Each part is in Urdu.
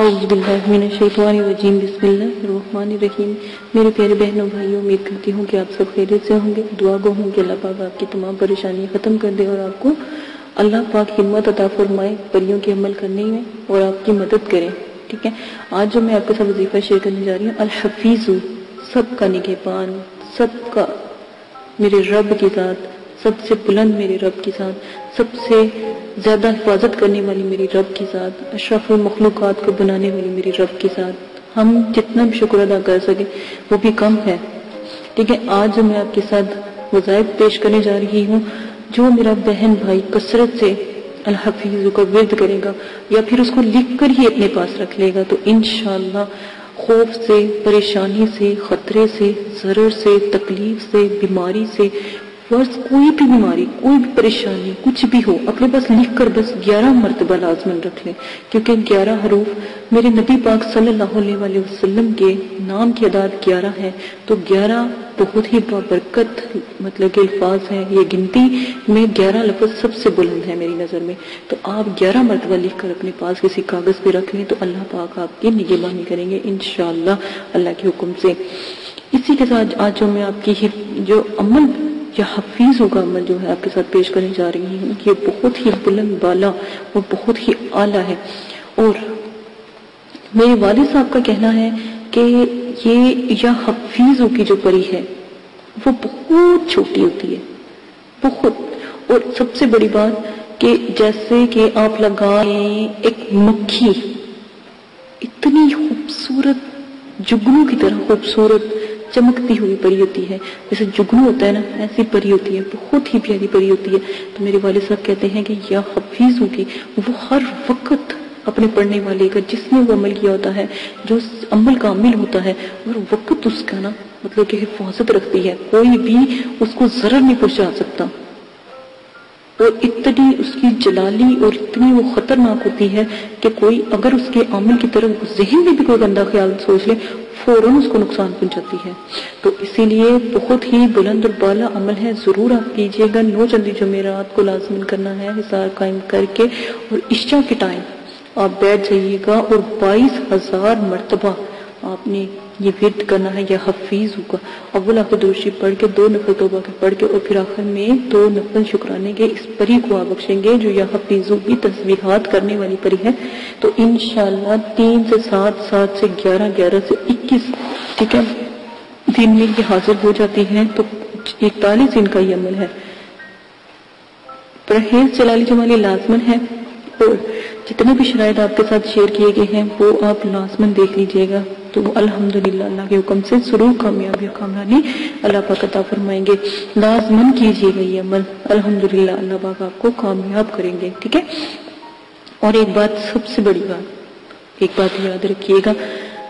اعوذ باللہ من الشیطان الرجیم بسم اللہ الرحمن الرحیم۔ میرے پیارے بہنوں بھائیوں، امید کرتی ہوں کہ آپ سب خیریت سے ہوں گے۔ دعا گو ہوں کہ اللہ پاک آپ کی تمام پریشانیاں ختم کر دے اور آپ کو اللہ پاک ہمت عطا فرمائے پریوں کے عمل کرنے میں اور آپ کی مدد کریں۔ ٹھیک ہے، آج جو میں آپ کے ساتھ وظیفہ شیئر کرنے جا رہی ہوں، الحفیظ، سب کا نگہبان، سب کا میرے رب کی ذات، سب سے بلند میرے رب کی ذات، سب سے زیادہ حفاظت کرنے والی میری رب کی ذات، اشرف المخلوقات کو بنانے والی میری رب کی ذات، ہم جتنا بھی شکر ادا کر سکیں وہ بھی کم ہے۔ ٹھیک ہے، آج جو میں آپ کے ساتھ وظائف پیش کرنے جا رہی ہوں، جو میرا بہن بھائی کثرت سے الحفیظ کا ورد کرے گا یا پھر اس کو لکھ کر ہی اپنے پاس رکھ لے گا تو انشاءاللہ خوف سے، پریشانی سے، خطرے سے، ضرر سے، تکلیف سے، بیماری سے، فرض کوئی بھی بیماری، کوئی بھی پریشانی، کچھ بھی ہو، اپنے پاس لکھ کر بس 11 مرتبہ لازمن رکھ لیں، کیونکہ 11 حروف میرے نبی پاک صلی اللہ علیہ وآلہ وسلم کے نام کی اعداد 11 ہے، تو 11 بہت ہی بابرکت مطلب کہ الفاظ ہیں۔ یہ گنتی میں 11 لفظ سب سے بلند ہے میری نظر میں، تو آپ 11 مرتبہ لکھ کر اپنے پاس کسی کاغذ پہ رکھ لیں تو اللہ پاک آپ کی نگہبانی کریں گے انشاءاللہ اللہ کے حکم سے۔ اسی کے ساتھ آج جو میں آپ کی جو عمل یا حفیظوں کا عمل جو ہے آپ کے ساتھ پیش کرنے جا رہی ہوں، یہ بہت ہی بلند بالا اور بہت ہی اعلیٰ ہے، اور میرے والد صاحب کا کہنا ہے کہ یہ یا حفیظوں کی جو پری ہے وہ بہت چھوٹی ہوتی ہے، بہت، اور سب سے بڑی بات کہ جیسے کہ آپ لگائیں ایک مکھی، اتنی خوبصورت جگنوں کی طرح خوبصورت چمکتی ہوئی پری ہوتی ہے، جیسے جگنو ہوتا ہے نا، ایسی پری ہوتی ہے، بہت ہی پیاری پری ہوتی ہے۔ تو میرے والد صاحب کہتے ہیں کہ یا حفیظ ہوگی، وہ ہر وقت اپنے پڑھنے والے کا جس نے وہ عمل کیا ہوتا ہے، جو عمل کا عامل ہوتا ہے، اور وقت اس کا نا مطلب کہ حفاظت رکھتی ہے، کوئی بھی اس کو ضرر نہیں پہنچا سکتا، اور اتنی اس کی جلالی اور اتنی وہ خطرناک ہوتی ہے کہ کوئی اگر اس کے عمل کی طرف ذہن میں بھی کوئی گندا خیال سوچ لے فوراً اس کو نقصان پہنچاتی ہے۔ تو اسی لیے بہت ہی بلند اور بالا عمل ہے، ضرور آپ کیجئے گا۔ 9 چندی جمعرات کو لازمن کرنا ہے حصار قائم کر کے، اور عشاء کے ٹائم آپ بیٹھ جائیے گا اور 22,000 مرتبہ آپ نے یہ ورد کرنا ہے یا حفیظ ہوگا۔ اول آپ درود شریف پڑھ کے 2 نفل توبہ کے پڑھ کے اور پھر آخر میں 2 نفل شکرانے کے، اس پری کو آپ بخشیں گے جو یا حفیظوں کی تسبیحات کرنے والی پری ہے۔ تو انشاءاللہ 3 سے 7، 7 سے 11، 11 سے 21، ٹھیک ہے، دن میں یہ حاضر ہو جاتی ہیں، تو 41 دن کا یہ عمل ہے۔ پرہیز جلالی جمالی لازمن ہے، اور جتنے بھی شرائط آپ کے ساتھ شیئر کیے گئے ہیں وہ آپ لازمن دیکھ لیجئے گا، تو وہ الحمدللہ اللہ کے حکم سے ضرور کامیابی و کامیابی اللہ پاک عطا فرمائیں گے۔ لازمن کیجئے گا یہ عمل، الحمدللہ اللہ پاک آپ کو کامیاب کریں گے، ٹھیک ہے۔ اور ایک بات، سب سے بڑی بات، ایک بات یاد رکھیے گا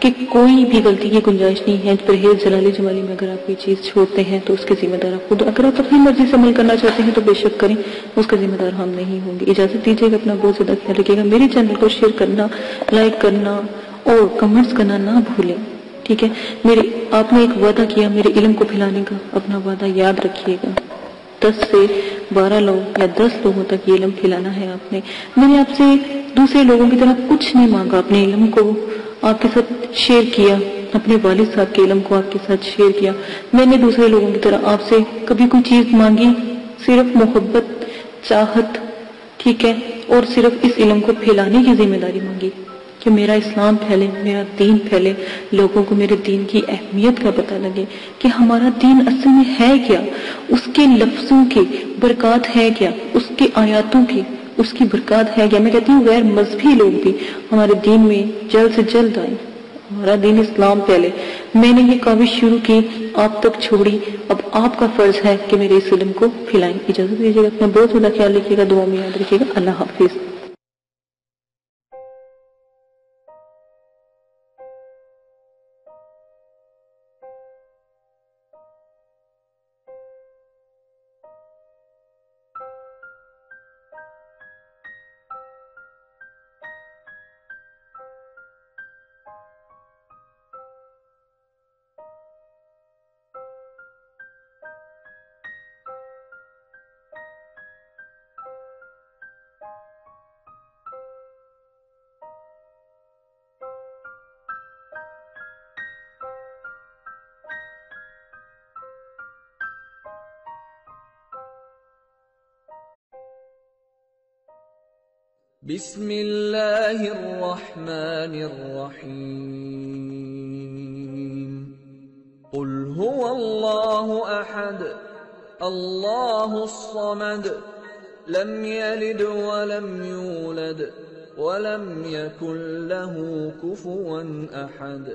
کہ کوئی بھی غلطی کی گنجائش نہیں ہے۔ پرہیز جلالی جمالی میں اگر آپ کوئی چیز چھوڑتے ہیں تو اس کے ذمہ دار آپ خود، اگر آپ اپنی مرضی سے عمل کرنا چاہتے ہیں تو بے شک کریں، اس کا ذمہ دار ہم نہیں ہوں گے۔ اجازت دیجیے گا، اپنا بہت زیادہ خیال رکھیے گا، میرے چینل کو شیئر کرنا، لائک کرنا اور کمنٹس کرنا نہ بھولیں، ٹھیک ہے۔ آپ نے ایک وعدہ کیا میرے علم کو پھیلانے کا، اپنا وعدہ یاد رکھیے گا۔ 10 سے 12 لوگ یا 10 لوگوں تک یہ علم پھیلانا ہے آپ نے۔ میں نے آپ سے دوسرے لوگوں کی طرح کچھ نہیں مانگا، اپنے علم کو آپ کے ساتھ شیئر کیا، اپنے والد صاحب کے علم کو آپ کے ساتھ شیئر کیا۔ میں نے دوسرے لوگوں کی طرح آپ سے کبھی کوئی چیز مانگی، صرف محبت، چاہت، ٹھیک ہے، اور صرف اس علم کو پھیلانے کی ذمہ داری مانگی کہ میرا اسلام پھیلے، میرا دین پھیلے، لوگوں کو میرے دین کی اہمیت کا پتہ لگے کہ ہمارا دین اصل میں ہے کیا، اس کے لفظوں کی برکات ہے کیا، اس کے آیاتوں کی اس کی برکات ہے کیا۔ میں کہتی ہوں غیر مذہبی لوگ بھی ہمارے دین میں جلد سے جلد آئیں، ہمارا دین اسلام پھیلے۔ میں نے یہ کاوش شروع کی، آپ تک چھوڑی، اب آپ کا فرض ہے کہ میرے اس علم کو پھیلائیں۔ اجازت دیجیے گا، اپنا بہت زیادہ خیال رکھیے گا، دعا میں یاد رکھیے گا۔ اللہ حافظ۔ بسم اللہ الرحمن الرحیم قل هو اللہ احد اللہ الصمد لم یلد ولم یولد ولم یکن له کفوا احد۔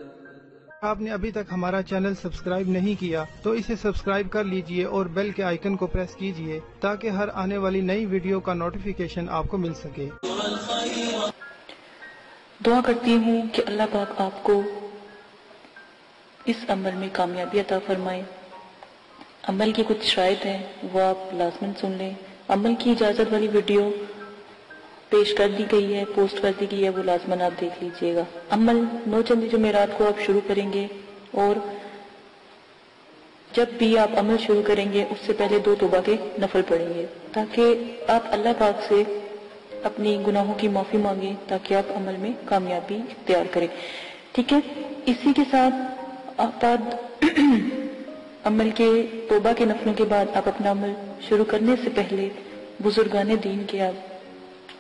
آپ نے ابھی تک ہمارا چینل سبسکرائب نہیں کیا تو اسے سبسکرائب کر لیجئے اور بیل کے آئیکن کو پریس کیجئے تاکہ ہر آنے والی نئی ویڈیو کا نوٹیفیکیشن آپ کو مل سکے۔ دعا کرتی ہوں کہ اللہ پاک آپ کو اس عمل میں کامیابی عطا فرمائے۔ عمل کی کچھ شرائط ہیں وہ آپ لازماً سن لیں۔ عمل کی اجازت والی ویڈیو پیش کر دی گئی ہے، پوسٹ کر دی گئی ہے، وہ لازماً آپ دیکھ لیجئے گا۔ عمل 9 چندی جمعرات کو آپ شروع کریں گے، اور جب بھی آپ عمل شروع کریں گے اس سے پہلے 2 توبہ کے نفل پڑھیں گے تاکہ آپ اللہ پاک سے اپنی گناہوں کی معافی مانگیں تاکہ آپ عمل میں کامیابی اختیار کریں، ٹھیک ہے۔ اسی کے ساتھ عمل کے توبہ کے نفلوں کے بعد آپ اپنا عمل شروع کرنے سے پہلے بزرگان دین کے آپ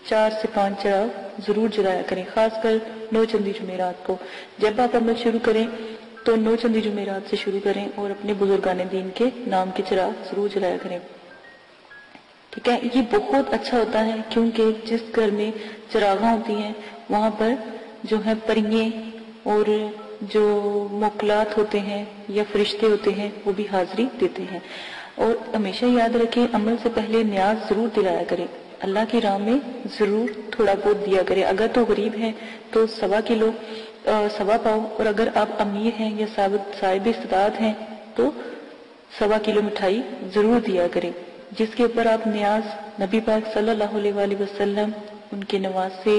4 سے 5 چراغ ضرور جلایا کریں، خاص کر 9 چندی جمعرات کو۔ جب آپ عمل شروع کریں تو 9 چندی جمعرات سے شروع کریں اور اپنے بزرگان دین کے نام کے چراغ ضرور جلایا کریں، ٹھیک ہے۔ یہ بہت اچھا ہوتا ہے کیونکہ جس گھر میں چراغاں ہوتی ہیں وہاں پر جو ہے پریے اور جو موکلات ہوتے ہیں یا فرشتے ہوتے ہیں وہ بھی حاضری دیتے ہیں۔ اور ہمیشہ یاد رکھیں عمل سے پہلے نیاز ضرور دلایا کریں، اللہ کی راہ میں ضرور تھوڑا بہت دیا کریں۔ اگر تو غریب ہیں تو 1.25 کلو سوا پاؤ، اور اگر آپ امیر ہیں یا صاحب استطاعت ہیں تو 1.25 کلو مٹھائی ضرور دیا کریں، جس کے اوپر آپ نیاز نبی پاک صلی اللہ علیہ وآلہ وسلم، ان کے نواسے،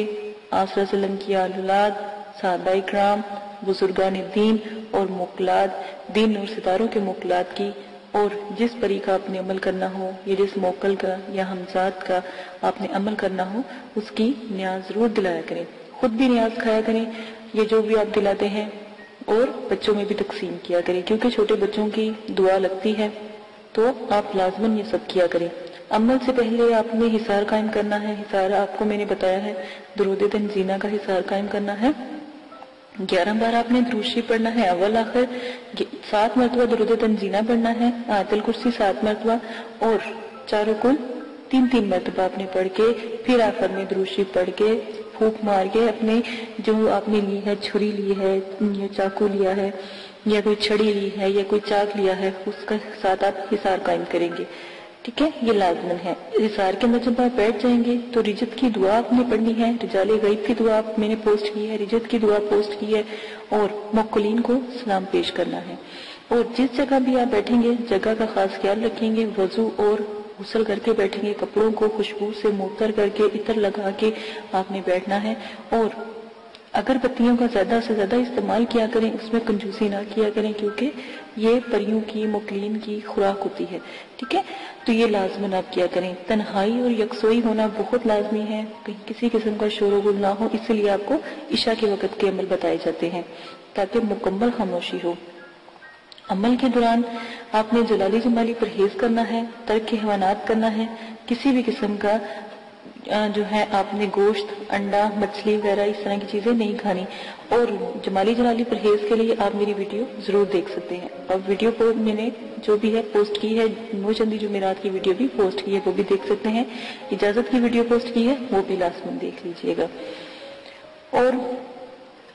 آپ صلی اللہ علیہ وسلم کی اولاد، صحابہ اکرام، بزرگان دین اور موکلات، دین اور ستاروں کے موکلات کی، اور جس پری کا آپ نے عمل کرنا ہو یا جس موکل کا یا ہمزاد کا آپ نے عمل کرنا ہو اس کی نیاز ضرور دلایا کریں۔ خود بھی نیاز کھایا کریں، یہ جو بھی آپ دلاتے ہیں، اور بچوں میں بھی تقسیم کیا کریں کیونکہ چھوٹے بچوں کی دعا لگتی ہے، تو آپ لازماً یہ سب کیا کریں۔ عمل سے پہلے آپ نے حصار قائم کرنا ہے۔ حصار آپ کو میں نے بتایا ہے درود تنزینہ کا حصار قائم کرنا ہے۔ 11 بار آپ نے درود شریف پڑھنا ہے، اول آخر 7 مرتبہ درود تنزینہ پڑھنا ہے، آیت الکرسی 7 مرتبہ، اور چاروں کل 3 مرتبہ آپ نے پڑھ کے پھر آخر میں درود شریف پڑھ کے پھونک مار کے اپنے جو آپ نے لی ہے، چھری لی ہے یا چاقو لیا ہے یا کوئی چھڑی لی ہے یا کوئی چاک لیا ہے، اس کا ساتھ آپ حصار قائم کریں گے، ٹھیک ہے۔ یہ لازمن ہے۔ حصار کے اندر جب آپ بیٹھ جائیں گے تو رجت کی دعا آپ نے پڑھنی ہے، رجال غیب کی دعا میں نے پوسٹ کی ہے، رجت کی دعا پوسٹ کی ہے، اور موکلین کو سلام پیش کرنا ہے۔ اور جس جگہ بھی آپ بیٹھیں گے جگہ کا خاص خیال رکھیں گے، وضو اور غسل کر کے بیٹھیں گے، کپڑوں کو خوشبو سے معطر کر کے عطر لگا کے آپ نے بیٹھنا ہے، اور اگر بتیوں کا زیادہ سے زیادہ استعمال کیا کریں، اس میں کنجوسی نہ کیا کریں کیونکہ یہ پریوں کی موکلین کی خوراک ہوتی ہے، ٹھیک ہے۔ تو یہ لازماً آپ کیا کریں۔ تنہائی اور یکسوئی ہونا بہت لازمی ہے، کہیں کسی قسم کا شور و غل نہ ہو، اس لیے آپ کو عشاء کے وقت کے عمل بتائے جاتے ہیں تاکہ مکمل خاموشی ہو۔ عمل کے دوران آپ نے جلالی جمالی پرہیز کرنا ہے، ترک حیوانات کرنا ہے، کسی بھی قسم کا جو ہے آپ نے گوشت، انڈا، مچھلی وغیرہ اس طرح کی چیزیں نہیں کھانی، اور جمالی جلالی پرہیز کے لیے آپ میری ویڈیو ضرور دیکھ سکتے ہیں، اور ویڈیو کو میں نے جو بھی ہے پوسٹ کی ہے، 9 چندی جمعرات کی ویڈیو بھی پوسٹ کی ہے، وہ بھی دیکھ سکتے ہیں، اجازت کی ویڈیو پوسٹ کی ہے وہ بھی لازماً دیکھ لیجئے گا۔ اور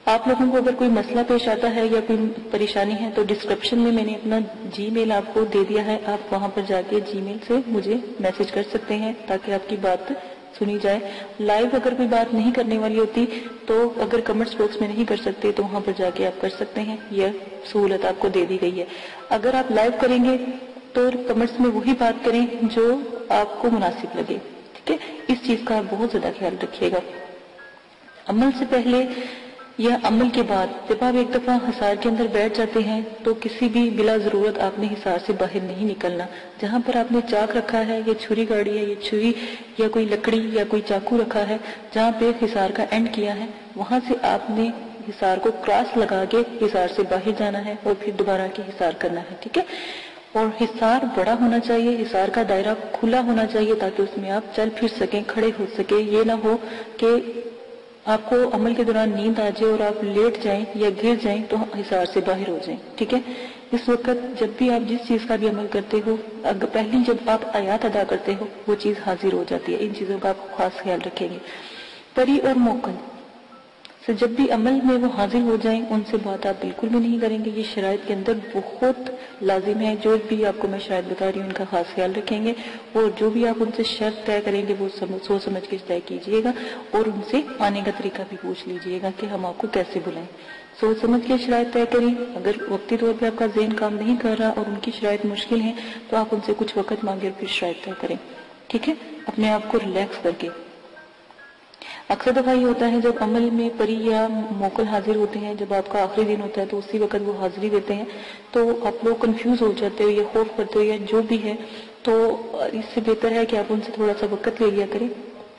آپ لوگوں کو اگر کوئی مسئلہ پیش آتا ہے یا کوئی پریشانی ہے تو ڈسکرپشن میں نے اپنا جی میل آپ کو دے دیا ہے، آپ وہاں پر جا کے جی میل سے مجھے میسج کر سکتے ہیں تاکہ آپ کی بات سنی جائے۔ لائیو اگر کوئی بات نہیں کرنے والی ہوتی تو اگر کمنٹس باکس میں نہیں کر سکتے تو وہاں پر جا کے آپ کر سکتے ہیں، یہ سہولت آپ کو دے دی گئی ہے۔ اگر آپ لائیو کریں گے تو کمنٹس میں وہی بات کریں جو آپ کو مناسب لگے، ٹھیک ہے۔ اس چیز کا آپ بہت زیادہ خیال رکھیے گا۔ عمل سے پہلے یا عمل کے بعد جب آپ ایک دفعہ حصار کے اندر بیٹھ جاتے ہیں تو کسی بھی بلا ضرورت آپ نے حصار سے باہر نہیں نکلنا۔ جہاں پر آپ نے چاک رکھا ہے یا چھری گاڑی ہے یا چھری یا کوئی لکڑی یا کوئی چاقو رکھا ہے، جہاں پہ حصار کا اینڈ کیا ہے وہاں سے آپ نے حصار کو کراس لگا کے حصار سے باہر جانا ہے اور پھر دوبارہ کے حصار کرنا ہے، ٹھیک ہے۔ اور حصار بڑا ہونا چاہیے، حصار کا دائرہ کھلا ہونا چاہیے تاکہ اس میں آپ چل پھر سکیں، کھڑے ہو سکیں۔ یہ نہ ہو کہ آپ کو عمل کے دوران نیند آ جائے اور آپ لیٹ جائیں یا گر جائیں تو حصار سے باہر ہو جائیں، ٹھیک ہے۔ اس وقت جب بھی آپ جس چیز کا بھی عمل کرتے ہو، پہلی جب آپ آیات ادا کرتے ہو وہ چیز حاضر ہو جاتی ہے۔ ان چیزوں کا آپ خاص خیال رکھیں گے۔ پری اور موکل سے جب بھی عمل میں وہ حاضر ہو جائیں ان سے بات آپ بالکل بھی نہیں کریں گے۔ یہ شرائط کے اندر بہت لازم ہے، جو بھی آپ کو میں شرائط بتا رہی ہوں ان کا خاص خیال رکھیں گے، اور جو بھی آپ ان سے شرط طے کریں گے وہ سوچ سمجھ کے طے کیجئے گا، اور ان سے آنے کا طریقہ بھی پوچھ لیجئے گا کہ ہم آپ کو کیسے بلائیں۔ سوچ سمجھ کے شرائط طے کریں۔ اگر وقتی طور پہ آپ کا ذہن کام نہیں کر رہا اور ان کی شرائط مشکل ہیں تو آپ ان سے کچھ وقت مانگے اور پھر شرائط طے کریں، ٹھیک ہے، اپنے آپ کو ریلیکس کر کے۔ اکثر دفعہ یہ ہوتا ہے جب عمل میں پری یا موکل حاضر ہوتے ہیں، جب آپ کا آخری دن ہوتا ہے تو اسی وقت وہ حاضری دیتے ہیں تو آپ لوگ کنفیوز ہو جاتے ہو یا خوف کرتے ہو یا جو بھی ہے، تو اس سے بہتر ہے کہ آپ ان سے تھوڑا سا وقت لے لیا کریں۔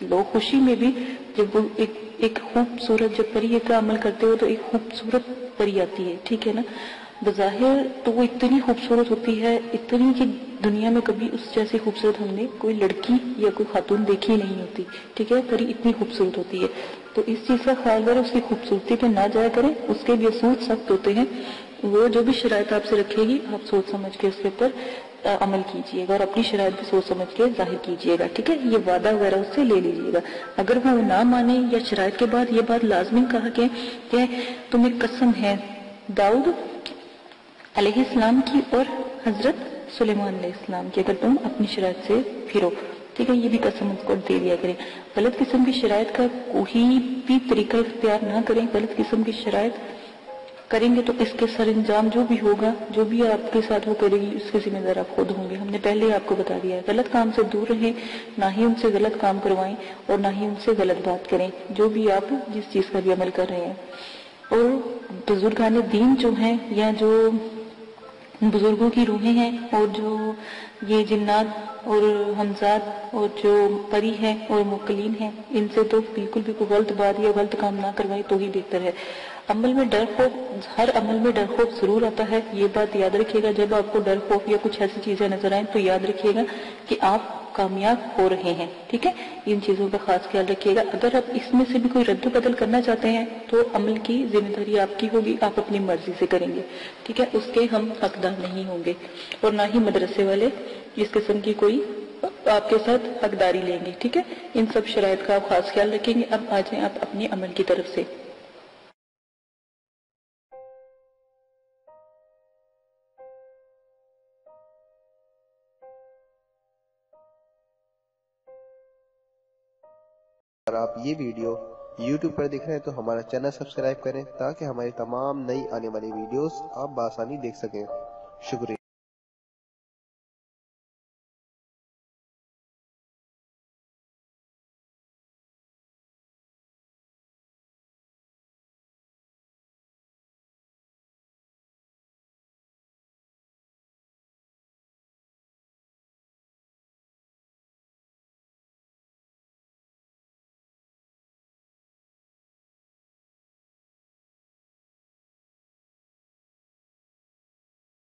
لوگ خوشی میں بھی جب وہ ایک خوبصورت جب پری کا عمل کرتے ہو تو ایک خوبصورت پری آتی ہے، ٹھیک ہے نا، بظاہر تو وہ اتنی خوبصورت ہوتی ہے، اتنی کہ دنیا میں کبھی اس جیسی خوبصورت ہم نے کوئی لڑکی یا کوئی خاتون دیکھی نہیں ہوتی، ٹھیک ہے، پری اتنی خوبصورت ہوتی ہے۔ تو اس چیز کا خیال کریں، اس کی خوبصورتی پہ نہ جایا کریں، اس کے بھی اصول سخت ہوتے ہیں، وہ جو بھی شرائط آپ سے رکھے گی آپ سوچ سمجھ کے اس کے اوپر عمل کیجئے گا اور اپنی شرائط بھی سوچ سمجھ کے ظاہر کیجئے گا، ٹھیک ہے۔ یہ وعدہ وغیرہ اس سے لے لیجئے گا۔ اگر وہ نہ مانے یا شرائط کے بعد یہ بات لازمی کہا کہ تمہیں قسم ہے داؤد علیہ السلام کی اور حضرت سلیمان علیہ السلام کی، اگر تم اپنی شرائط سے پھرو، ٹھیک ہے، یہ بھی قسم اس کو دے دیا کریں۔ غلط قسم کی شرائط کا کوئی بھی طریقہ اختیار نہ کریں۔ غلط قسم کی شرائط کریں گے تو اس کے سر انجام جو بھی ہوگا، جو بھی آپ کے ساتھ وہ کرے گی، اس کے ذمہ دار آپ خود ہوں گے۔ ہم نے پہلے ہی آپ کو بتا دیا ہے، غلط کام سے دور رہیں، نہ ہی ان سے غلط کام کروائیں اور نہ ہی ان سے غلط بات کریں، جو بھی آپ جس چیز کا بھی عمل کر رہے ہیں۔ اور بزرگان دین جو ہیں یا جو بزرگوں کی روحیں ہیں اور جو یہ جنات اور حمزات اور جو پری ہیں اور موکلین ہیں، ان سے تو بالکل بھی کوئی غلط بات یا غلط کام نہ کروائے تو ہی بہتر ہے۔ عمل میں ڈر خوف، ہر عمل میں ڈر خوف ضرور آتا ہے، یہ بات یاد رکھیے گا۔ جب آپ کو ڈر خوف یا کچھ ایسی چیزیں نظر آئیں تو یاد رکھیے گا کہ آپ کامیاب ہو رہے ہیں، ٹھیک ہے، ان چیزوں کا خاص خیال رکھیے گا۔ اگر آپ اس میں سے بھی کوئی رد و بدل کرنا چاہتے ہیں تو عمل کی ذمہ داری آپ کی ہوگی، آپ اپنی مرضی سے کریں گے، ٹھیک ہے، اس کے ہم حقدار نہیں ہوں گے، اور نہ ہی مدرسے والے اس قسم کی کوئی آپ کے ساتھ حقداری لیں گے، ٹھیک ہے۔ ان سب شرائط کا آپ خاص خیال رکھیں گے۔ اب آ جائیں آپ اپنے عمل کی طرف سے۔ اگر آپ یہ ویڈیو YouTube پر دیکھ رہے ہیں تو ہمارا چینل سبسکرائب کریں تاکہ ہماری تمام نئی آنے والی ویڈیوز آپ بآسانی دیکھ سکیں۔ شکریہ۔